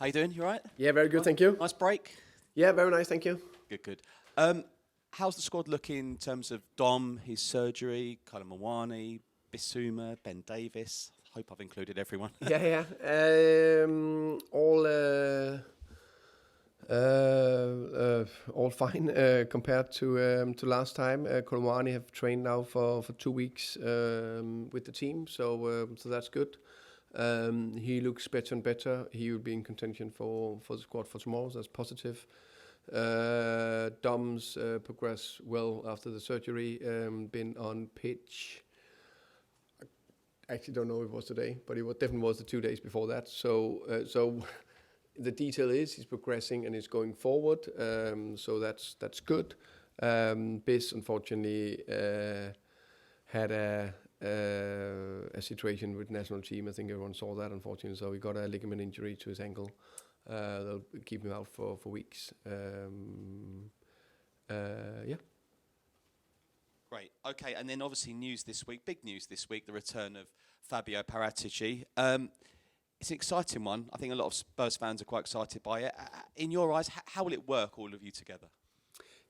How you doing? You all right? Yeah, very good, thank you. Nice break? Yeah, very nice, thank you. Good. How's the squad looking in terms of Dom, his surgery, Kyler Mawani, Bissouma, Ben Davis? Hope I've included everyone. All fine compared to last time. Kolomani have trained now for 2 weeks with the team, so that's good. He looks better and better. He will be in contention for the squad for tomorrow, so that's positive. Dom's progressed well after the surgery, been on pitch. I actually don't know if it was today, but it definitely was the 2 days before that. So the detail is he's progressing and he's going forward, so that's good. Bis unfortunately had a situation with national team. I think everyone saw that, unfortunately. So he got a ligament injury to his ankle. They'll keep him out for weeks. Yeah. Great. Okay, and then obviously big news this week, the return of Fabio Paratici. It's an exciting one. I think a lot of Spurs fans are quite excited by it. In your eyes, how will it work, all of you together?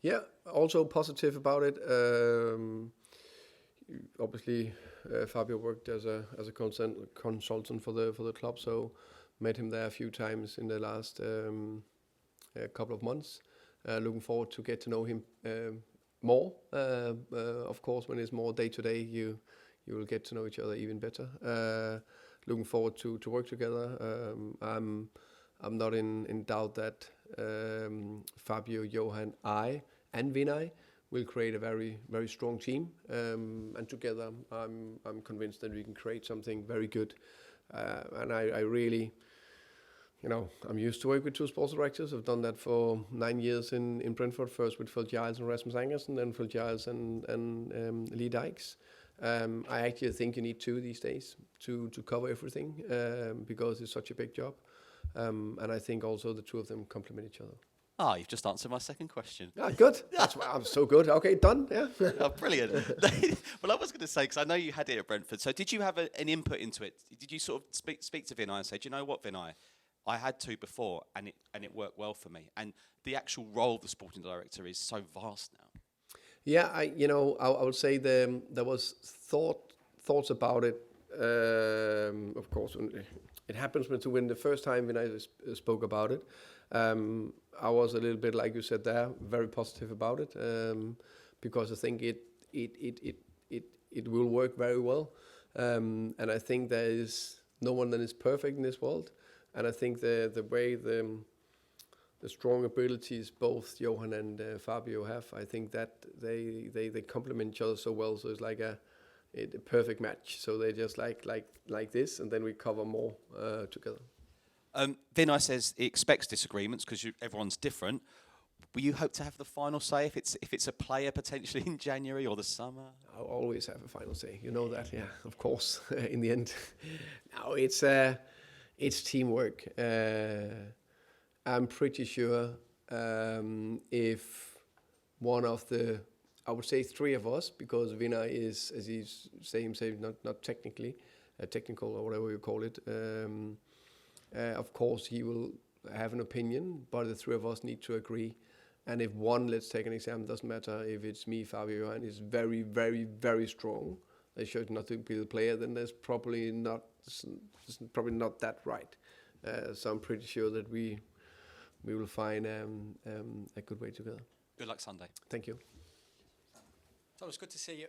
Yeah, also positive about it. Obviously, Fabio worked as a consultant for the club, so met him there a few times in the last couple of months. Looking forward to get to know him more. Of course, when it's more day to day, you will get to know each other even better. Looking forward to work together. I'm not in doubt that Fabio, Johan, I, and Vinay will create a very, very strong team. And together, I'm convinced that we can create something very good. And I really, I'm used to work with two sports directors. I've done that for 9 years in Brentford, first with Phil Giles and Rasmus Angersen, then Phil Giles and Lee Dykes. I actually think you need two these days to cover everything because it's such a big job. And I think also the two of them complement each other. You've just answered my second question. Good. That's why I'm so good. Okay, done. Yeah. Brilliant. Well, I was going to say, because I know you had it at Brentford, so did you have an input into it? Did you sort of speak to Vinay and say, do you know what, Vinay? I had two before, and it worked well for me. And the actual role of the sporting director is so vast now. Yeah, I would say there was thoughts about it. Of course, it happens when the first time when I spoke about it, I was a little bit like you said there, very positive about it, because I think it will work very well, and I think there is no one that is perfect in this world, and I think the way the strong abilities both Johan and Fabio have, I think that they complement each other so well. So it's like a perfect match. So they just like this, and then we cover more together. Vinay says he expects disagreements because everyone's different. Will you hope to have the final say if it's a player potentially in January or the summer? I'll always have a final say. You know that, yeah, of course. In the end, no, it's teamwork. I'm pretty sure if one of the, I would say 3 of us, because Vinay is, as he's saying himself, not technical or whatever you call it. Of course, he will have an opinion, but the 3 of us need to agree. And if one, let's take an example, doesn't matter if it's me, Fabio, and is very, very, very strong, they should not be the player, then there's probably not that right. So I'm pretty sure that we will find a good way together. Good luck Sunday. Thank you. So it's good to see you.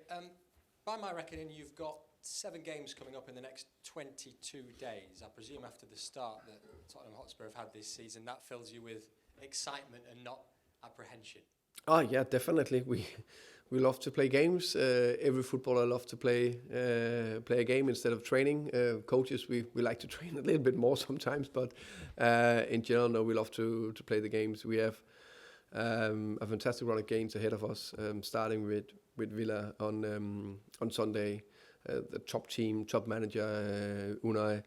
By my reckoning, you've got 7 games coming up in the next 22 days. I presume after the start that Tottenham Hotspur have had this season, that fills you with excitement and not apprehension. Oh yeah, definitely. We love to play games. Every footballer loves to play a game instead of training. Coaches, we like to train a little bit more sometimes, but in general, no, we love to play the games. We have a fantastic run of games ahead of us, starting with Villa on Sunday. The top team, top manager, Unai.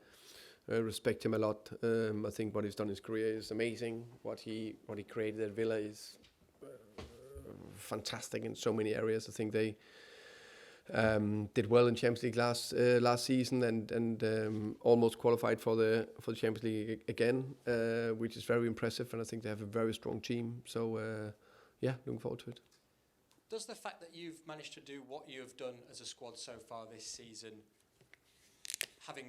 Respect him a lot. I think what he's done in his career is amazing. What he created at Villa is fantastic in so many areas. I think they did well in Champions League last season and almost qualified for the Champions League again, which is very impressive. And I think they have a very strong team. So looking forward to it. Does the fact that you've managed to do what you have done as a squad so far this season, having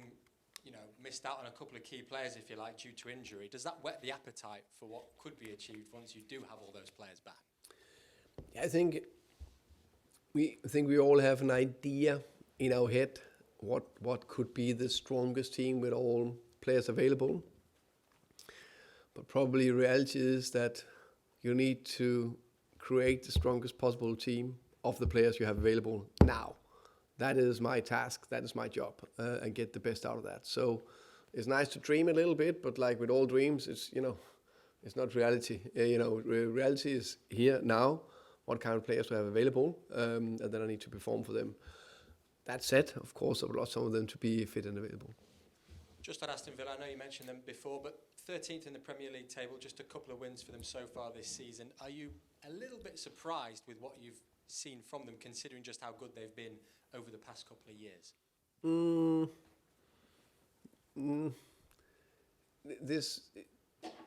missed out on a couple of key players, if you like, due to injury, does that whet the appetite for what could be achieved once you do have all those players back? Yeah, I think we all have an idea in our head what could be the strongest team with all players available. But probably reality is that you need to create the strongest possible team of the players you have available now. That is my task, that is my job, and get the best out of that. So it's nice to dream a little bit, but like with all dreams, it's not reality. Reality is here now, what kind of players we have available, and then I need to perform for them. That said, of course, I would love some of them to be fit and available. Just on Aston Villa, I know you mentioned them before, but 13th in the Premier League table, just a couple of wins for them so far this season. Are you a little bit surprised with what you've seen from them, considering just how good they've been over the past couple of years? This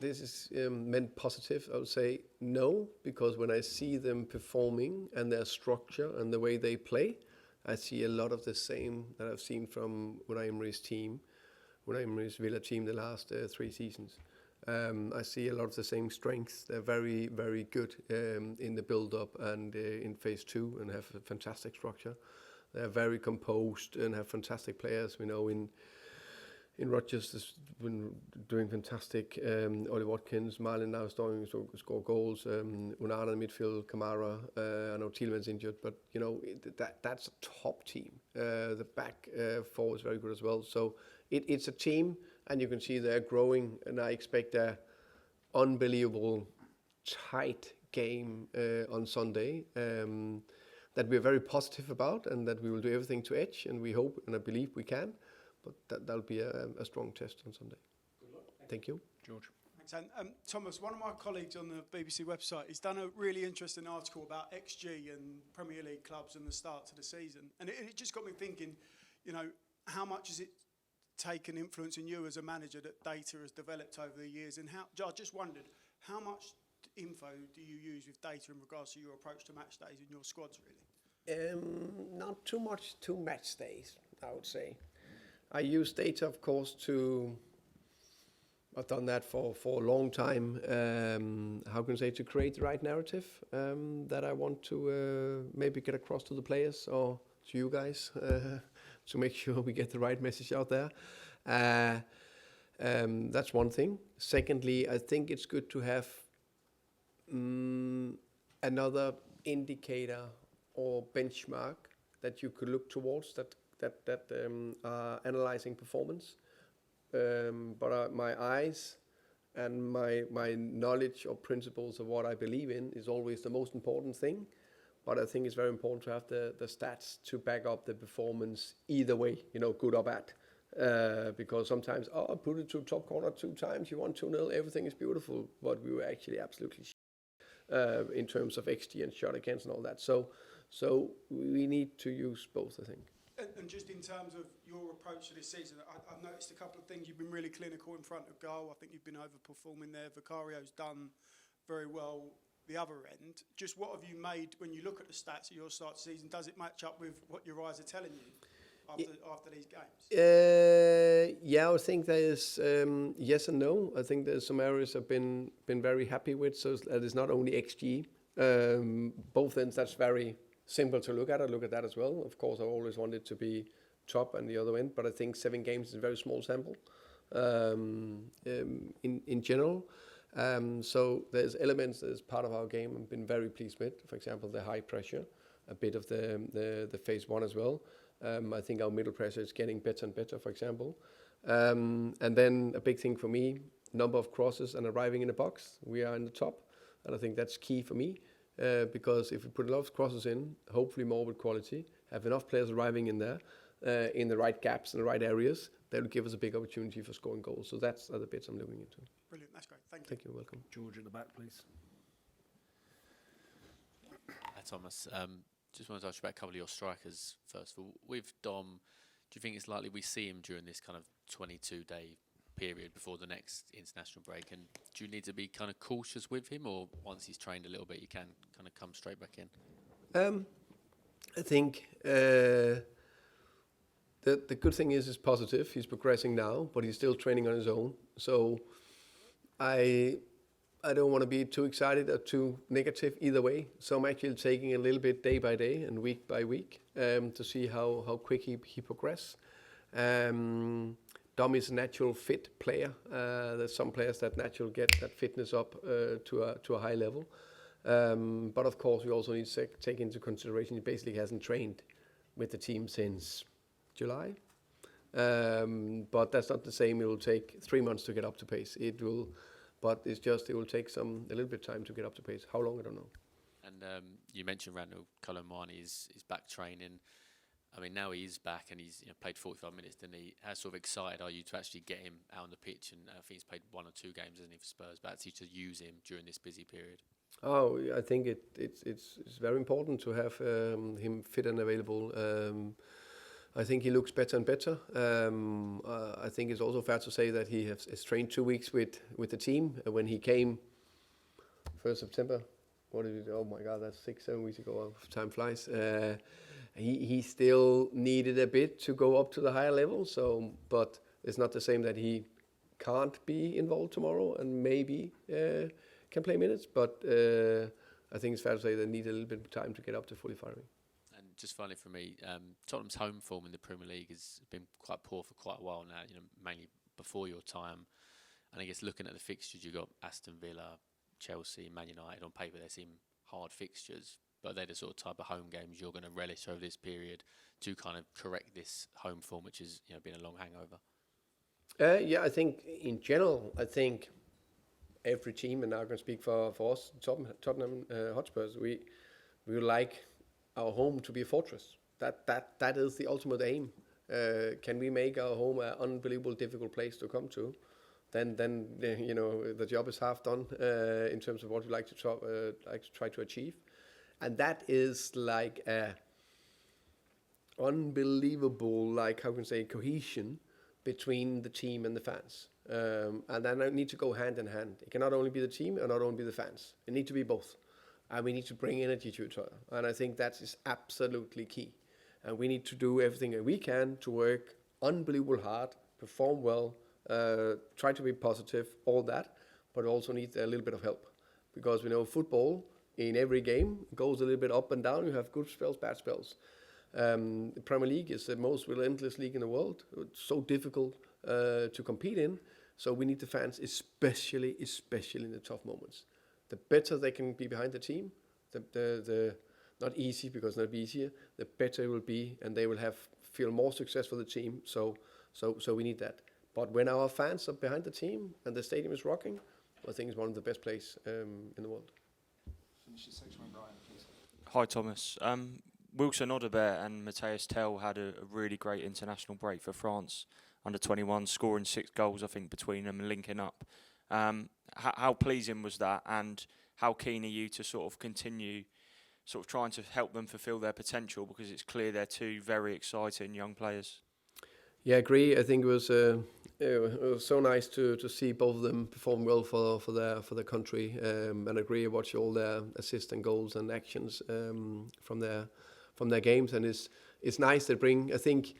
is meant positive. I would say no, because when I see them performing and their structure and the way they play, I see a lot of the same that I've seen from Unai Emery's Villa team the last 3 seasons. I see a lot of the same strengths. They're very, very good in the build-up and in phase 2 and have a fantastic structure. They're very composed and have fantastic players. We know in Rodgers has been doing fantastic. Ollie Watkins, Marlon now score goals. Unana in midfield, Kamara. I know Thielmann's injured, but that's a top team. The back four is very good as well. So it's a team, and you can see they're growing. And I expect a unbelievable tight game on Sunday. That we're very positive about, and that we will do everything to edge, and we hope and I believe we can. But that'll be a strong test on Sunday. Good luck. Thank you. George. Thanks, and Thomas, one of my colleagues on the BBC website has done a really interesting article about XG and Premier League clubs and the start to the season. And it just got me thinking, how much has it taken influence in you as a manager that data has developed over the years? And I just wondered, how much info do you use with data in regards to your approach to match days in your squads, really? Not too much to match days, I would say. I use data, of course, I've done that for a long time, to create the right narrative that I want to maybe get across to the players or to you guys to make sure we get the right message out there. That's one thing. Secondly, I think it's good to have another indicator or benchmark that you could look towards that are analyzing performance. But my eyes and my knowledge or principles of what I believe in is always the most important thing. But I think it's very important to have the stats to back up the performance either way, good or bad. Because sometimes, I put it to top corner 2 times, you won 2-0, everything is beautiful. But we were actually absolutely in terms of XG and shot against and all that. So we need to use both, I think. And just in terms of your approach to this season, I've noticed a couple of things. You've been really clinical in front of goal. I think you've been overperforming there. Vicario's done very well the other end. Just what have you made when you look at the stats of your start season? Does it match up with what your eyes are telling you after these games? Yeah, I think there is yes and no. I think there's some areas I've been very happy with. So that is not only XG. Both ends, that's very simple to look at. I look at that as well. Of course, I always wanted to be top and the other end, but I think 7 games is a very small sample in general. So there's elements as part of our game I've been very pleased with. For example, the high pressure, a bit of the phase 1 as well. I think our middle pressure is getting better and better, for example. And then a big thing for me, number of crosses and arriving in the box. We are in the top, and I think that's key for me. Because if we put a lot of crosses in, hopefully more with quality, have enough players arriving in there, in the right gaps, in the right areas, that will give us a big opportunity for scoring goals. So that's the bits I'm looking into. Brilliant, that's great. Thank you. Thank you, welcome. George at the back, please. Hi, Thomas. just wanted to ask you about a couple of your strikers first of all. With Dom, do you think it's likely we see him during this kind of 22-day period before the next international break? And do you need to be kind of cautious with him, or once he's trained a little bit, you can kind of come straight back in? I think the good thing is positive. He's progressing now, but he's still training on his own. So I don't want to be too excited or too negative either way. So I'm actually taking a little bit day by day and week by week to see how quick he progresses. Dom is a natural fit player. There's some players that naturally get that fitness up to a high level. But of course, we also need to take into consideration he basically hasn't trained with the team since July. But that's not the same. It will take 3 months to get up to pace. It will take a little bit of time to get up to pace. How long, I don't know. And you mentioned Randall Colomwani is back training. I mean, now he's back and he's played 45 minutes, didn't he? How sort of excited are you to actually get him out on the pitch? And I think he's played 1 or 2 games, hasn't he, for Spurs, but actually to use him during this busy period. Oh, I think it's very important to have him fit and available. I think he looks better and better. I think it's also fair to say that he has trained 2 weeks with the team. When he came 1st September, what is it? Oh my God, that's 6-7 weeks ago. Time flies. He still needed a bit to go up to the higher level. So, but it's not the same that he can't be involved tomorrow and maybe can play minutes. But I think it's fair to say they need a little bit of time to get up to fully firing. And just finally for me, Tottenham's home form in the Premier League has been quite poor for quite a while now. Mainly before your time. And I guess looking at the fixtures, you've got Aston Villa, Chelsea, Man United. On paper, they seem hard fixtures, but they're the sort of type of home games you're going to relish over this period to kind of correct this home form, which has been a long hangover. Yeah, I think in general, every team, and now I can speak for us, Tottenham Hotspurs, we would like our home to be a fortress. That is the ultimate aim. Can we make our home an unbelievable difficult place to come to? Then the job is half done in terms of what we like to try to achieve, and that is like a unbelievable, cohesion between the team and the fans, and then I need to go hand in hand. It cannot only be the team and not only be the fans. It needs to be both, and we need to bring energy to each other. And I think that is absolutely key. And we need to do everything that we can to work unbelievable hard, perform well. Try to be positive, all that, but also need a little bit of help, because we know football in every game goes a little bit up and down. You have good spells, bad spells. The Premier League is the most relentless league in the world. It's so difficult to compete in. So we need the fans, especially in the tough moments. The better they can be behind the team, the not easy because it'll not be easier. The better it will be, and they will feel more success for the team. So we need that. But when our fans are behind the team and the stadium is rocking, I think it's one of the best places in the world. Finish this section with Brian, please. Hi, Thomas. Wilson Odobert and Matthias Tell had a really great international break for France under 21, scoring 6 goals, I think, between them and linking up. How pleasing was that, and how keen are you to sort of continue sort of trying to help them fulfil their potential, because it's clear they're 2 very exciting young players? Yeah, I agree. I think it was so nice to see both of them perform well for their country, and I agree. I watch all their assists and goals and actions from their games, and it's nice to bring. I think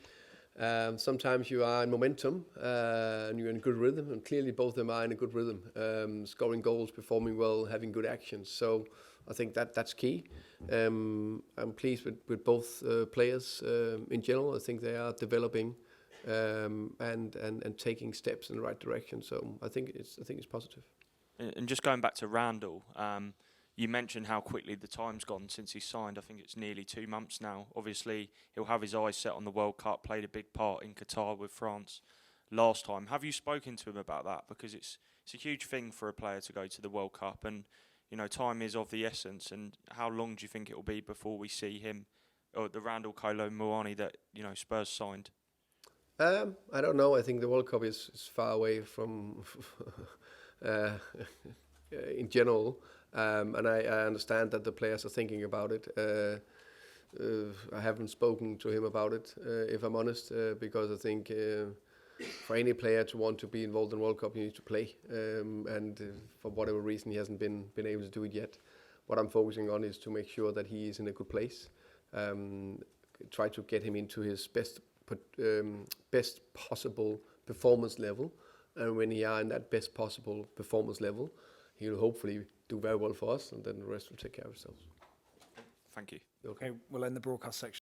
sometimes you are in momentum and you're in good rhythm, and clearly both of them are in a good rhythm, scoring goals, performing well, having good actions. So I think that's key. I'm pleased with both players in general. I think they are developing. And taking steps in the right direction. So I think it's positive. And just going back to Randall, you mentioned how quickly the time's gone since he signed. I think it's nearly 2 months now. Obviously, he'll have his eyes set on the World Cup, played a big part in Qatar with France last time. Have you spoken to him about that? Because it's a huge thing for a player to go to the World Cup, and time is of the essence. And how long do you think it will be before we see him, or the Randall Colomwani that Spurs signed? I don't know. I think the World Cup is far away from in general, and I understand that the players are thinking about it. I haven't spoken to him about it, if I'm honest, because I think for any player to want to be involved in World Cup, you need to play, and for whatever reason, he hasn't been able to do it yet. What I'm focusing on is to make sure that he is in a good place. Try to get him into his best possible performance level, and when he are in that best possible performance level, he will hopefully do very well for us, and then the rest will take care of itself. Thank you. Okay, we'll end the broadcast section.